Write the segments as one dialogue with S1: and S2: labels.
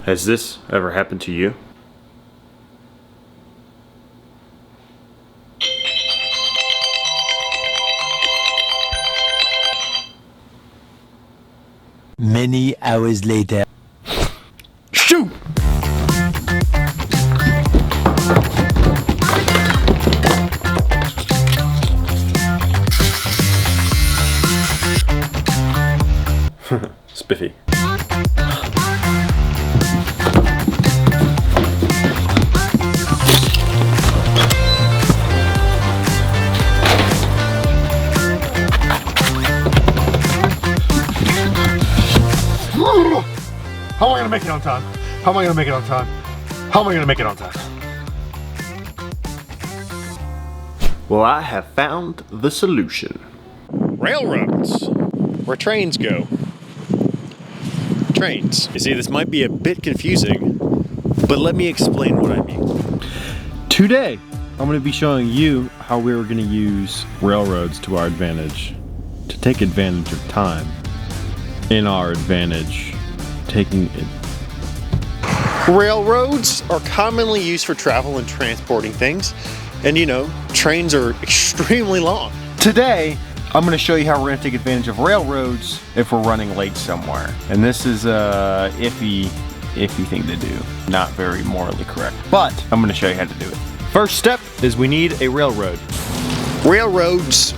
S1: Has this ever happened to you?
S2: Many hours later.
S1: Shoot! Spiffy.
S3: How am I gonna make it on time? How am I gonna make it on time? How am I gonna make it on time?
S1: Well, I have found the solution.
S4: Railroads, where trains go. Trains. You see, this might be a bit confusing, but let me explain what I mean.
S5: Today, I'm going to be showing you how we're going to use railroads to our advantage, to take advantage of time in our advantage, taking it.
S4: Railroads are commonly used for travel and transporting things, and you know, trains are extremely long.
S5: Today, I'm going to show you how we're going to take advantage of railroads if we're running late somewhere. And this is a iffy thing to do. Not very morally correct, but I'm going to show you how to do it. First step is we need a railroad.
S4: Railroads.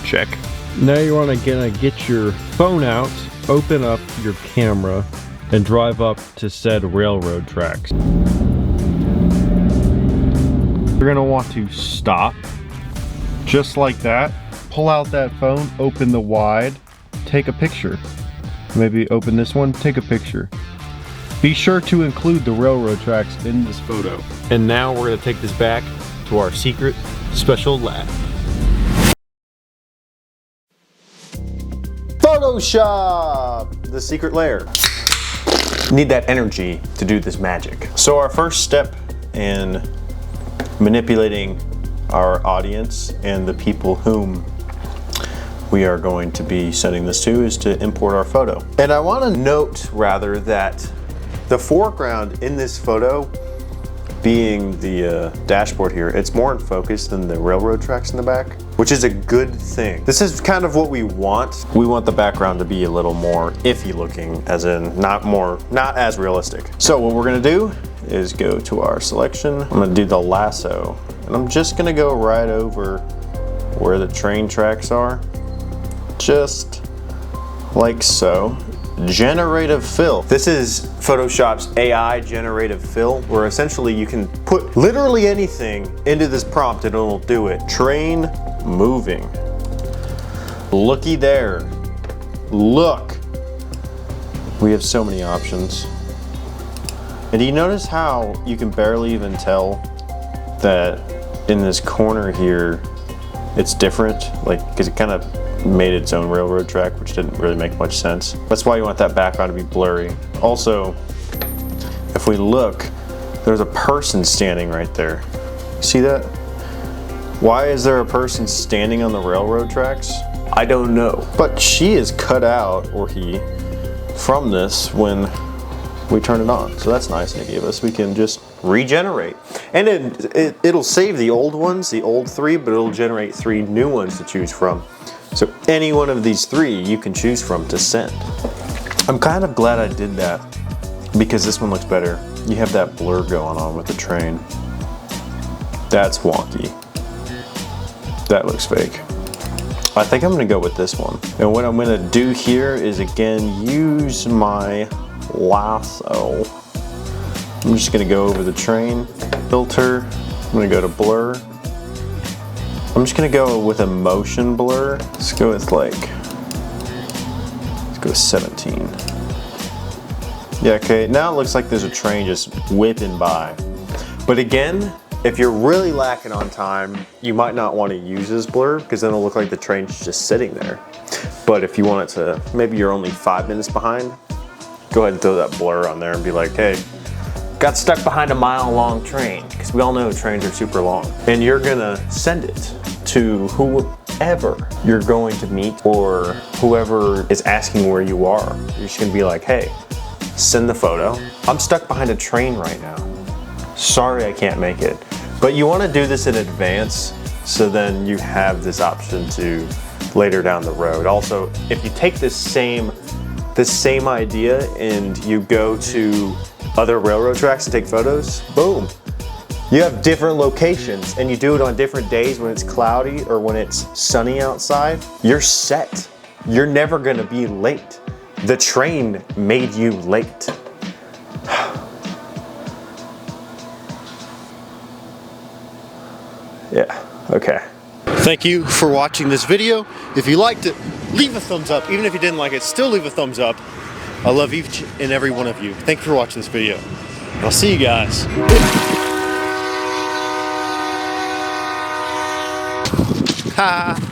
S5: Check.
S6: Now you want to get your phone out, open up your camera, and drive up to said railroad tracks. You're going to want to stop, just like that. Pull out that phone, open the wide, take a picture. Maybe open this one, take a picture. Be sure to include the railroad tracks in this photo. And now we're going to take this back to our secret special lab.
S4: Photoshop, the secret layer. Need that energy to do this magic. So our first step in manipulating our audience and the people whom we are going to be sending this to is to import our photo. And I want to note rather that the foreground in this photo, being the dashboard here, it's more in focus than the railroad tracks in the back, which is a good thing. This is kind of what we want. We want the background to be a little more iffy looking, as in not as realistic. So what we're gonna do is go to our selection. I'm gonna do the lasso, and I'm just gonna go right over where the train tracks are, just like so. Generative fill. This is Photoshop's AI generative fill, where essentially you can put literally anything into this prompt and it'll do it. Train moving. Looky there. Look. We have so many options. And do you notice how you can barely even tell that in this corner here it's different? Like, because it kind of made its own railroad track, which didn't really make much sense. That's why you want that background to be blurry. Also, if we look, there's a person standing right there. See that? Why is there a person standing on the railroad tracks? I don't know. But she is cut out, or he, from this when we turn it on. So that's nice and it gave us. We can just regenerate. And it'll save the old ones, the old 3, but it'll generate 3 new ones to choose from. So any one of these 3 you can choose from to send. I'm kind of glad I did that because this one looks better. You have that blur going on with the train. That's wonky. That looks fake. I think I'm gonna go with this one. And what I'm gonna do here is again use my lasso. I'm just gonna go over the train filter. I'm gonna go to blur. I'm just gonna go with a motion blur. Let's go with let's go with 17. Yeah, okay, now it looks like there's a train just whipping by. But again, if you're really lacking on time, you might not want to use this blur because then it'll look like the train's just sitting there. But if you want it to, maybe you're only 5 minutes behind, go ahead and throw that blur on there and be like, hey, got stuck behind a mile-long train, because we all know trains are super long. And you're gonna send it to whoever you're going to meet or whoever is asking where you are. You're just gonna be like, hey, send the photo. I'm stuck behind a train right now. Sorry I can't make it. But you want to do this in advance so then you have this option to later down the road. Also, if you take this same idea and you go to other railroad tracks and take photos, boom. You have different locations and you do it on different days when it's cloudy or when it's sunny outside, you're set. You're never gonna be late. The train made you late. Yeah, okay. Thank you for watching this video. If you liked it, leave a thumbs up. Even if you didn't like it, still leave a thumbs up. I love each and every one of you. Thank you for watching this video. I'll see you guys. Ha!